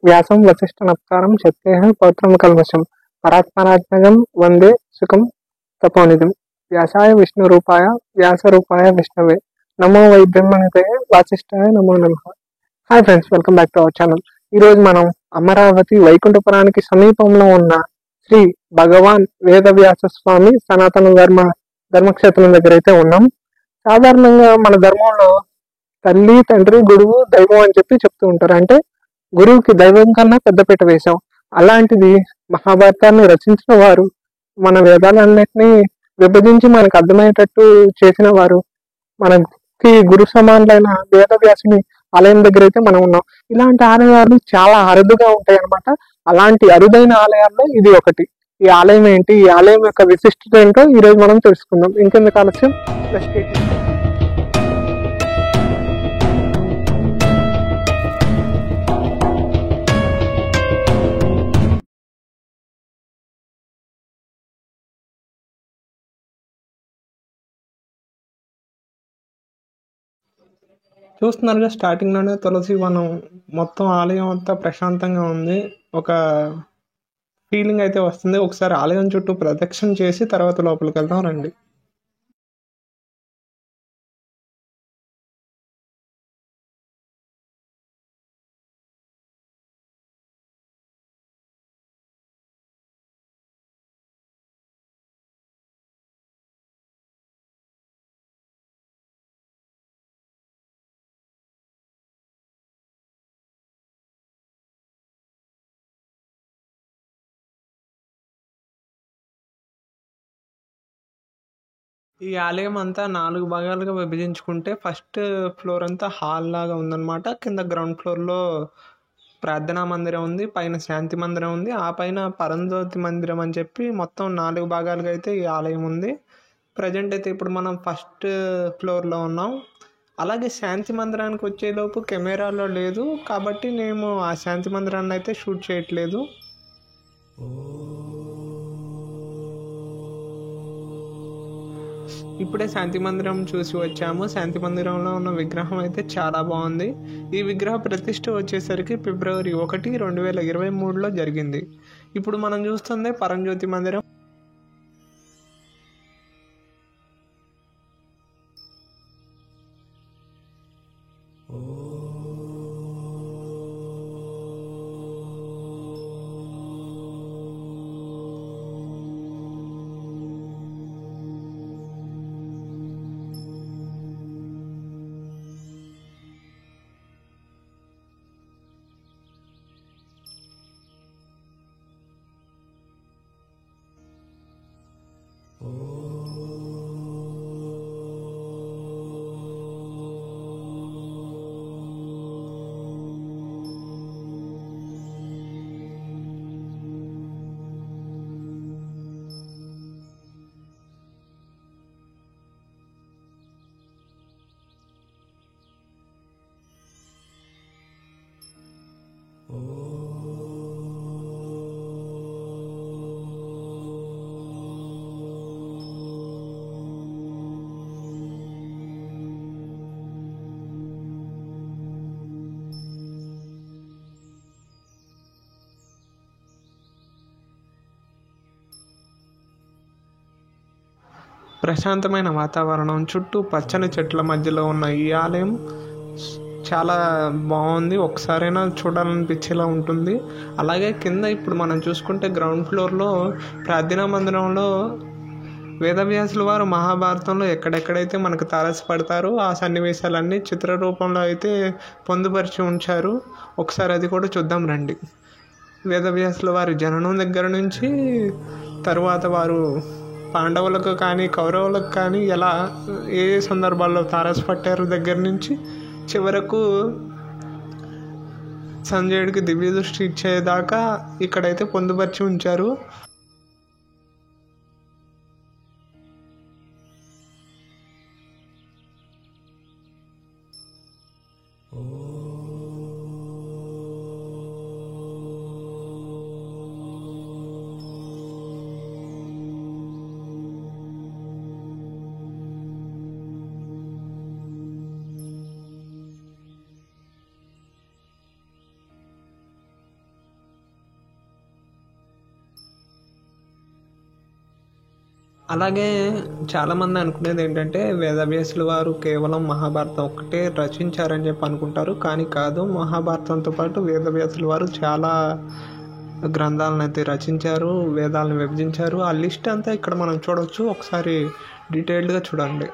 వ్యాసం వసిష్ఠనప్తారం శక్తేః పౌత్రం కల్మషం పరాత్పరాత్మజం వందే సుఖం తపోనిధిం వ్యాసాయ విష్ణురూపాయ వ్యాసరూపాయ విష్ణవే నమో వై బ్రహ్మనిధయే వాసిష్ఠాయ నమో నమః. Hi friends, welcome back to our channel. ఈరోజు మనం అమరావతి వైకుంఠపురానికి సమీపంలో ఉన్న శ్రీ భగవాన్ వేదవ్యాస స్వామి సనాతన ధర్మక్షేత్రం దగ్గర అయితే ఉన్నాం. సాధారణంగా మన ధర్మంలో తల్లి, తండ్రి, గురువు, దైవం అని చెప్తూ ఉంటారు. అంటే గురువుకి దైవం కన్నా పెద్దపీట వేశాం. అలాంటిది మహాభారతాన్ని రచించిన వారు, మన వేదాలన్నిటినీ విభజించి మనకు అర్థమయ్యేటట్టు చేసిన వారు, మనకి గురు సమానులైన వేదవ్యాసుని ఆలయం దగ్గర అయితే మనం ఉన్నాం. ఇలాంటి ఆలయాలు చాలా అరుదుగా ఉంటాయి అన్నమాట. అలాంటి అరుదైన ఆలయాల్లో ఇది ఒకటి. ఈ ఆలయం ఏంటి, ఈ ఆలయం యొక్క విశిష్టత ఏంటో ఈ రోజు మనం తెలుసుకుందాం. ఇంకెందుకు ఆలస్యం, let's get it. చూస్తున్నారుగా, స్టార్టింగ్ లోనే తులసి వనం, మొత్తం ఆలయం అంతా ప్రశాంతంగా ఉంది. ఒక ఫీలింగ్ అయితే వస్తుంది. ఒకసారి ఆలయం చుట్టూ ప్రదక్షిణ చేసి తర్వాత లోపలికి వెళ్దాం రండి. ఈ ఆలయం అంతా 4 భాగాలుగా విభజించుకుంటే ఫస్ట్ ఫ్లోర్ అంతా హాల్ లాగా ఉందన్నమాట. కింద గ్రౌండ్ ఫ్లోర్లో ప్రార్థనా మందిరం ఉంది, పైన శాంతి మందిరం ఉంది, ఆ పైన పరంజ్యోతి మందిరం అని చెప్పి మొత్తం 4 భాగాలుగా అయితే ఈ ఆలయం ఉంది. ప్రజెంట్ అయితే ఇప్పుడు మనం ఫస్ట్ ఫ్లోర్లో ఉన్నాం. అలాగే శాంతి మందిరానికి వచ్చేలోపు కెమెరాలో లేదు కాబట్టి మేము ఆ శాంతి మందిరాన్ని అయితే షూట్ చేయట్లేదు. ఇప్పుడే శాంతి మందిరం చూసి వచ్చాము. శాంతి మందిరంలో ఉన్న విగ్రహం అయితే చాలా బాగుంది. ఈ విగ్రహ ప్రతిష్ఠ వచ్చేసరికి ఫిబ్రవరి 1, 2023లో జరిగింది. ఇప్పుడు మనం చూస్తుంది పరంజ్యోతి మందిరం. ప్రశాంతమైన వాతావరణం, చుట్టూ పచ్చని చెట్ల మధ్యలో ఉన్న ఈ ఆలయం చాలా బాగుంది. ఒకసారైనా చూడాలనిపించేలా ఉంటుంది. అలాగే కింద ఇప్పుడు మనం చూసుకుంటే గ్రౌండ్ ఫ్లోర్లో ప్రార్థనా మందిరంలో వేదవ్యాసుల వారు మహాభారతంలో ఎక్కడెక్కడైతే మనకు తారసపడతారో ఆ సన్నివేశాలన్నీ చిత్రరూపంలో అయితే పొందుపరిచి ఉంచారు. ఒకసారి అది కూడా చూద్దాం రండి. వేదవ్యాసుల వారి జననం దగ్గర నుంచి తరువాత వారు పాండవులకు కానీ కౌరవులకు కానీ ఎలా ఏ సందర్భాల్లో తారసపట్టారు దగ్గర నుంచి చివరకు సంజయుడికి దివ్య దృష్టి ఇచ్చేదాకా ఇక్కడైతే పొందుపరిచి ఉంచారు. అలాగే చాలామంది అనుకునేది ఏంటంటే వేదవ్యాసుల వారు కేవలం మహాభారతం ఒక్కటే రచించారని చెప్పి అనుకుంటారు. కానీ కాదు, మహాభారతంతో పాటు వేదవ్యాసుల వారు చాలా గ్రంథాలను అయితే రచించారు, వేదాలను విభజించారు. ఆ లిస్ట్ అంతా ఇక్కడ మనం చూడవచ్చు. ఒకసారి డీటెయిల్డ్గా చూడండి.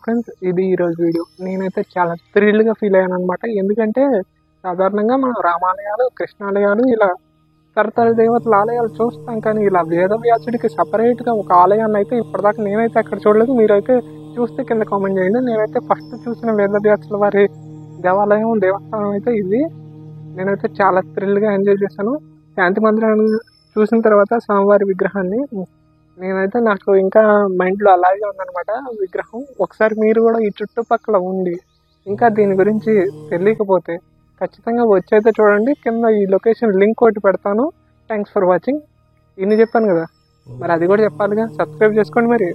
ఫ్రెండ్స్, ఇది ఈరోజు వీడియో. నేనైతే చాలా థ్రిల్గా ఫీల్ అయ్యాను అనమాట. ఎందుకంటే సాధారణంగా మనం రామాలయాలు, కృష్ణాలయాలు, ఇలా తరతర దేవతల ఆలయాలు చూస్తాం. కానీ ఇలా వేదవ్యాసుడికి సపరేట్గా ఒక ఆలయాన్ని అయితే ఇప్పటిదాకా నేనైతే అక్కడ చూడలేదు. మీరైతే చూస్తే కింద కామెంట్ చేయండి. నేనైతే ఫస్ట్ చూసిన వేదవ్యాసుల వారి దేవస్థానం అయితే ఇది. నేనైతే చాలా థ్రిల్గా ఎంజాయ్ చేశాను. శాంతి మందిరాన్ని చూసిన తర్వాత స్వామివారి విగ్రహాన్ని నేనైతే నాకు ఇంకా మైండ్లో అలాగే ఉందన్నమాట విగ్రహం. ఒకసారి మీరు కూడా ఈ చుట్టుపక్కల ఉండి ఇంకా దీని గురించి తెలియకపోతే ఖచ్చితంగా వచ్చైతే చూడండి. కింద ఈ లొకేషన్ లింక్ ఒకటి పెడతాను. Thanks for watching. ఇన్ని చెప్పాను కదా, మరి అది కూడా చెప్పాలిగా. సబ్స్క్రైబ్ చేసుకోండి మరి.